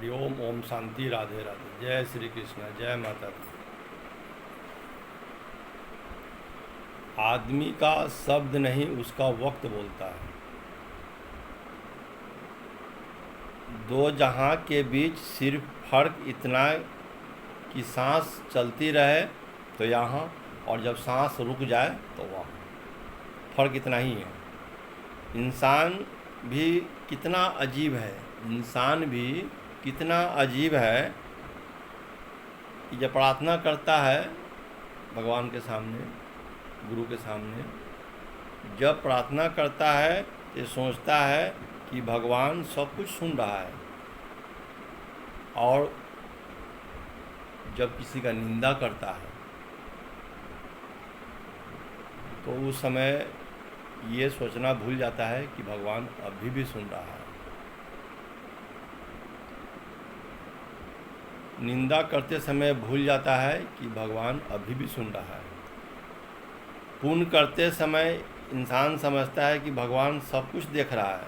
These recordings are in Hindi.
हरिओम। ओम शांति। राधे राधे। जय श्री कृष्ण। जय माता दी। आदमी का शब्द नहीं, उसका वक्त बोलता है। दो जहां के बीच सिर्फ फर्क इतना कि सांस चलती रहे तो यहाँ, और जब सांस रुक जाए तो वहाँ। फर्क इतना ही है। इंसान भी कितना अजीब है, इंसान भी कितना अजीब है कि जब प्रार्थना करता है भगवान के सामने, गुरु के सामने, जब प्रार्थना करता है तो सोचता है कि भगवान सब कुछ सुन रहा है, और जब किसी का निंदा करता है तो उस समय ये सोचना भूल जाता है कि भगवान अभी भी सुन रहा है। निंदा करते समय भूल जाता है कि भगवान अभी भी सुन रहा है। पुण्य करते समय इंसान समझता है कि भगवान सब कुछ देख रहा है,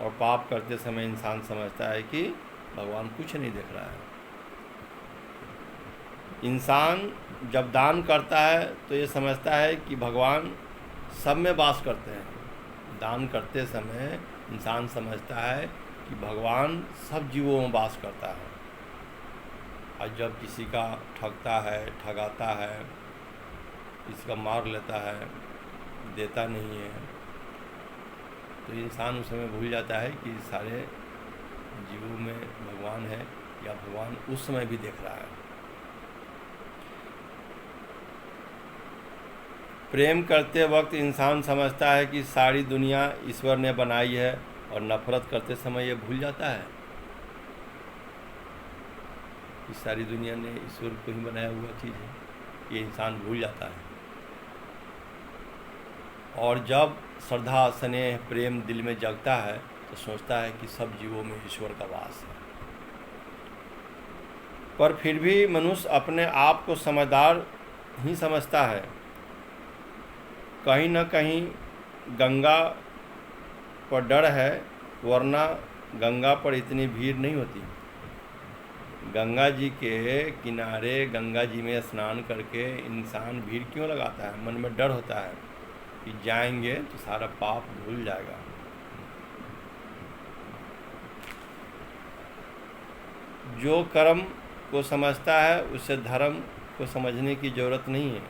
और पाप करते समय इंसान समझता है कि भगवान कुछ नहीं देख रहा है। इंसान जब दान करता है तो ये समझता है कि भगवान सब में वास करते हैं। दान करते समय इंसान समझता है कि भगवान सब जीवों में वास करता है। और जब किसी का ठगता है, ठगाता है, किसी का मार लेता है, देता नहीं है, तो इंसान उस समय भूल जाता है कि सारे जीवों में भगवान है, या भगवान उस समय भी देख रहा है। प्रेम करते वक्त इंसान समझता है कि सारी दुनिया ईश्वर ने बनाई है, और नफरत करते समय ये भूल जाता है कि सारी दुनिया ने ईश्वर को ही बनाया हुआ चीज़ है। ये इंसान भूल जाता है। और जब श्रद्धा, स्नेह, प्रेम दिल में जगता है तो सोचता है कि सब जीवों में ईश्वर का वास है। पर फिर भी मनुष्य अपने आप को समझदार ही समझता है। कहीं न कहीं गंगा पर डर है, वरना गंगा पर इतनी भीड़ नहीं होती। गंगा जी के किनारे, गंगा जी में स्नान करके इंसान भीड़ क्यों लगाता है? मन में डर होता है कि जाएंगे तो सारा पाप धुल जाएगा। जो कर्म को समझता है उसे धर्म को समझने की जरूरत नहीं है।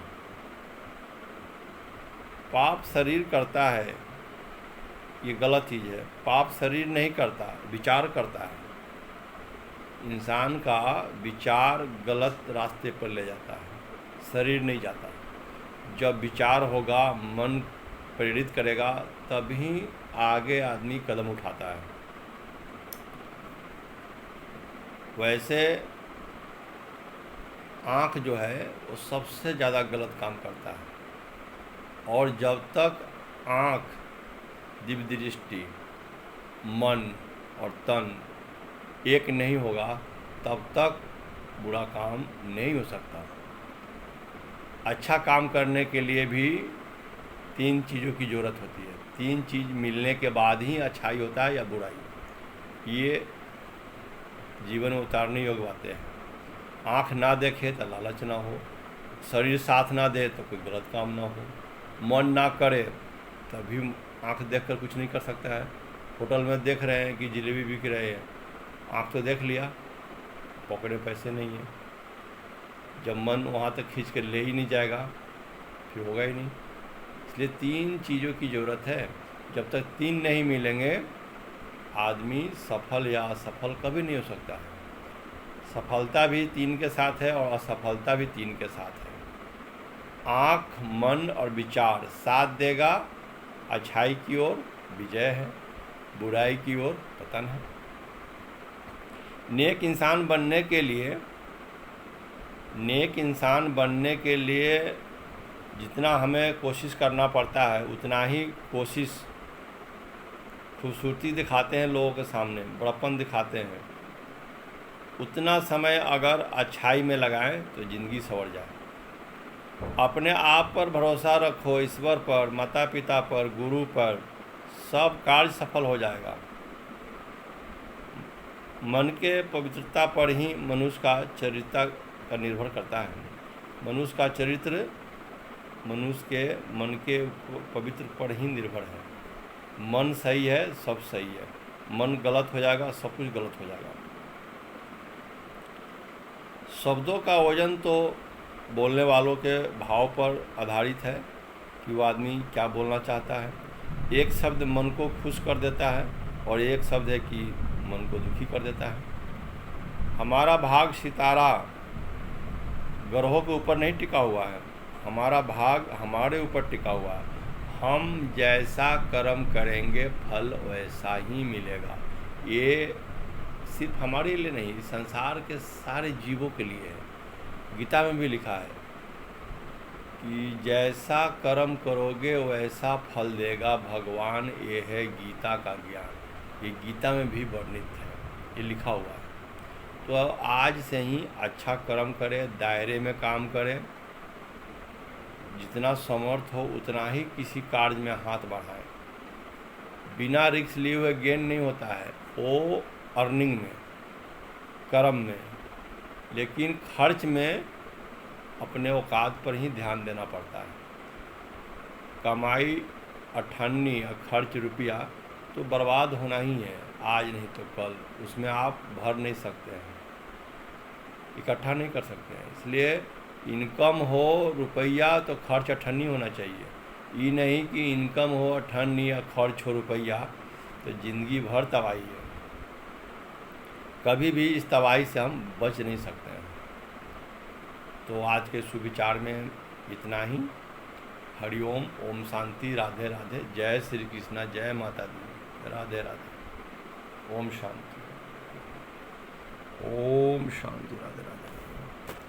पाप शरीर करता है, ये गलत चीज़ है। पाप शरीर नहीं करता, विचार करता है। इंसान का विचार गलत रास्ते पर ले जाता है, शरीर नहीं जाता। जब विचार होगा, मन प्रेरित करेगा, तभी आगे आदमी कदम उठाता है। वैसे आँख जो है वो सबसे ज़्यादा गलत काम करता है, और जब तक आँख, दिव्य दृष्टि, मन और तन एक नहीं होगा तब तक बुरा काम नहीं हो सकता। अच्छा काम करने के लिए भी 3 चीज़ों की ज़रूरत होती है। 3 चीज़ मिलने के बाद ही अच्छाई होता है या बुराई। ये जीवन में उतारने योग्य बातें हैं। आँख ना देखे तो लालच ना हो, शरीर साथ ना दे तो कोई गलत काम ना हो, मन ना करे तभी आँख देखकर कुछ नहीं कर सकता है। होटल में देख रहे हैं कि जलेबी बिक रहे हैं, आँख तो देख लिया, पकड़े पैसे नहीं है। जब मन वहाँ तक खींच कर ले ही नहीं जाएगा फिर होगा ही नहीं। इसलिए 3 चीज़ों की ज़रूरत है। जब तक 3 नहीं मिलेंगे आदमी सफल या असफल कभी नहीं हो सकता है। सफलता भी 3 के साथ है और असफलता भी 3 के साथ है। आँख, मन और विचार साथ देगा, अच्छाई की ओर विजय है, बुराई की ओर पतन है। नेक इंसान बनने के लिए जितना हमें कोशिश करना पड़ता है, उतना ही कोशिश खूबसूरती दिखाते हैं लोगों के सामने, बड़प्पन दिखाते हैं। उतना समय अगर अच्छाई में लगाएं तो ज़िंदगी संवर जाए। अपने आप पर भरोसा रखो, ईश्वर पर, माता पिता पर, गुरु पर, सब कार्य सफल हो जाएगा। मन के पवित्रता पर ही मनुष्य का चरित्र का निर्भर करता है। मनुष्य का चरित्र मनुष्य के मन के पवित्र पर ही निर्भर है। मन सही है, सब सही है। मन गलत हो जाएगा, सब कुछ गलत हो जाएगा। शब्दों का वजन तो बोलने वालों के भाव पर आधारित है कि वो आदमी क्या बोलना चाहता है। एक शब्द मन को खुश कर देता है और एक शब्द है कि मन को दुखी कर देता है। हमारा भाग सितारा ग्रहों के ऊपर नहीं टिका हुआ है, हमारा भाग हमारे ऊपर टिका हुआ है। हम जैसा कर्म करेंगे फल वैसा ही मिलेगा। ये सिर्फ हमारे लिए नहीं, संसार के सारे जीवों के लिए है। गीता में भी लिखा है कि जैसा कर्म करोगे वैसा फल देगा भगवान। ये है गीता का ज्ञान। ये गीता में भी वर्णित है, ये लिखा हुआ है। तो आज से ही अच्छा कर्म करें, दायरे में काम करें, जितना समर्थ हो उतना ही किसी कार्य में हाथ बढ़ाएं। बिना रिस्क लिए हुए गेन नहीं होता है, वो अर्निंग में, कर्म में, लेकिन खर्च में अपने औकात पर ही ध्यान देना पड़ता है। कमाई 98 और खर्च रुपया तो बर्बाद होना ही है, आज नहीं तो कल। उसमें आप भर नहीं सकते हैं, इकट्ठा नहीं कर सकते हैं। इसलिए इनकम हो रुपया तो खर्च 98 होना चाहिए। ये नहीं कि इनकम हो 98 या खर्च हो रुपया, तो ज़िंदगी भर तबाही है। कभी भी इस तबाही से हम बच नहीं सकते हैं। तो आज के सुविचार में इतना ही। हरिओम, ओम शांति, राधे राधे, जय श्री कृष्णा, जय माता दी, राधे राधे, ओम शांति, ओम शांति, राधे राधे।